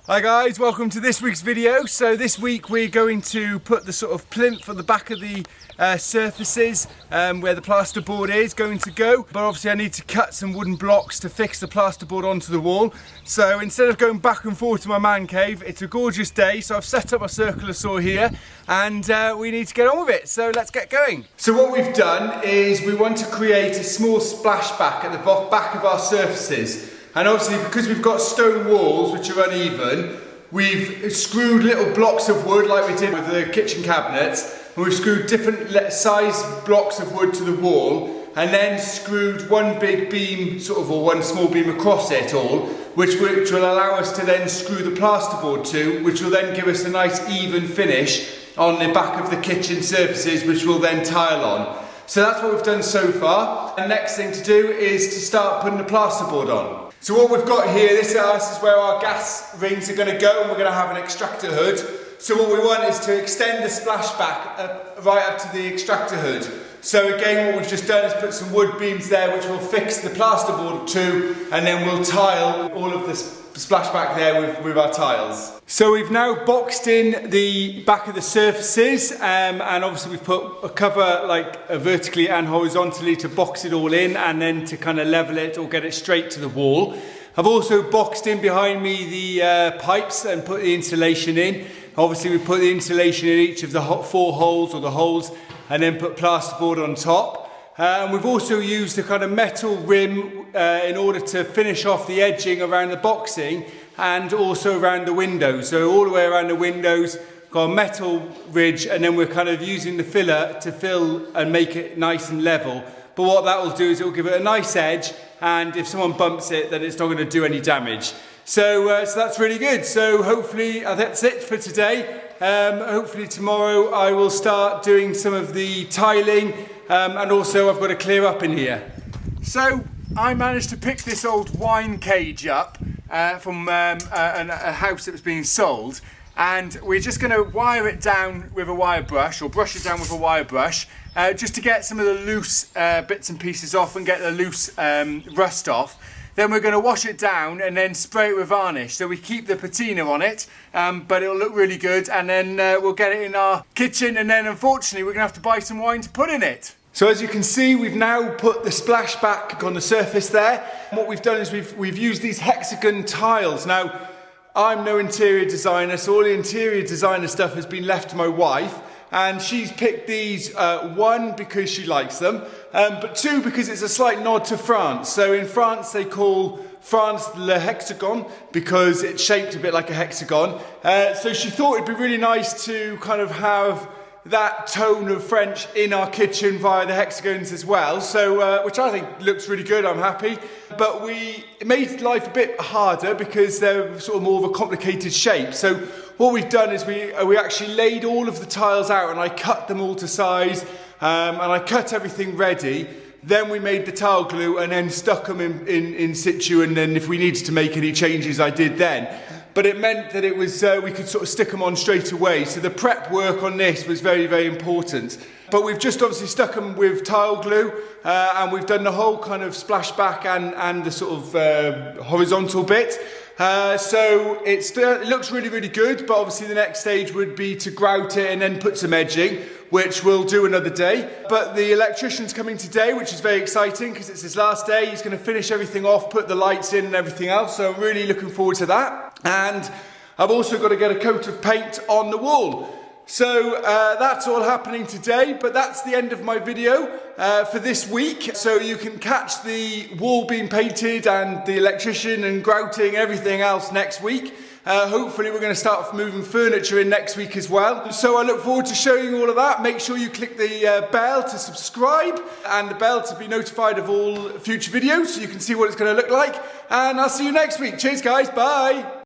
Hi guys, welcome to this week's video. So this week we're going to put the sort of plinth on the back of the surfaces where the plasterboard is going to go. But obviously I need to cut some wooden blocks to fix the plasterboard onto the wall. So instead of going back and forth to my man cave, it's a gorgeous day. So I've set up my circular saw here and we need to get on with it. So let's get going. So what we've done is we want to create a small splashback at the back of our surfaces. And obviously because we've got stone walls which are uneven, we've screwed little blocks of wood like we did with the kitchen cabinets, and we've screwed different size blocks of wood to the wall and then screwed one big beam or one small beam across it all, which will allow us to then screw the plasterboard to, which will then give us a nice even finish on the back of the kitchen surfaces, which we'll then tile on. So that's what we've done so far. The next thing to do is to start putting the plasterboard on. So what we've got here, this is where our gas rings are going to go, and we're going to have an extractor hood. So what we want is to extend the splashback right up to the extractor hood. So again, what we've just done is put some wood beams there which will fix the plasterboard to, and then we'll tile all of the splashback there with our tiles. So we've now boxed in the back of the surfaces and obviously we've put a cover vertically and horizontally to box it all in and then to kind of level it or get it straight to the wall. I've also boxed in behind me the pipes and put the insulation in. Obviously we've put the insulation in each of the 4 holes or the holes and then put plasterboard on top. And we've also used a kind of metal rim in order to finish off the edging around the boxing and also around the windows. So all the way around the windows, got a metal ridge, and then we're kind of using the filler to fill and make it nice and level. But what that will do is it will give it a nice edge, and if someone bumps it, then it's not going to do any damage. So that's really good. So hopefully that's it for today. Hopefully tomorrow I will start doing some of the tiling, and also I've got to clear up in here. So I managed to pick this old wine cage up from a house that was being sold, and we're just going to wire it down with a wire brush, or brush it down with a wire brush, just to get some of the loose bits and pieces off and get the loose rust off. Then we're going to wash it down and then spray it with varnish. So we keep the patina on it, but it'll look really good, and then we'll get it in our kitchen, and then unfortunately we're going to have to buy some wine to put in it. So as you can see, we've now put the splashback on the surface there. And what we've done is we've used these hexagon tiles. Now, I'm no interior designer, so all the interior designer stuff has been left to my wife. And she's picked these, 1, because she likes them, but 2, because it's a slight nod to France. So in France, they call France le hexagon because it's shaped a bit like a hexagon. So she thought it'd be really nice to kind of have that tone of French in our kitchen via the hexagons as well. So, which I think looks really good, I'm happy. But it made life a bit harder because they're sort of more of a complicated shape. So what we've done is we actually laid all of the tiles out, and I cut them all to size, and I cut everything ready. Then we made the tile glue and then stuck them in situ, and then if we needed to make any changes, I did then. But it meant that it was we could sort of stick them on straight away. So the prep work on this was very, very important. But we've just obviously stuck them with tile glue, and we've done the whole kind of splashback and the sort of horizontal bit. So it looks really, really good, but obviously the next stage would be to grout it and then put some edging, which we'll do another day. But the electrician's coming today, which is very exciting because it's his last day. He's going to finish everything off, put the lights in and everything else. So I'm really looking forward to that. And I've also got to get a coat of paint on the wall. So that's all happening today, but that's the end of my video for this week. So you can catch the wall being painted and the electrician and grouting, everything else next week. Hopefully we're going to start moving furniture in next week as well. So I look forward to showing you all of that. Make sure you click the bell to subscribe and the bell to be notified of all future videos so you can see what it's going to look like. And I'll see you next week. Cheers guys, bye.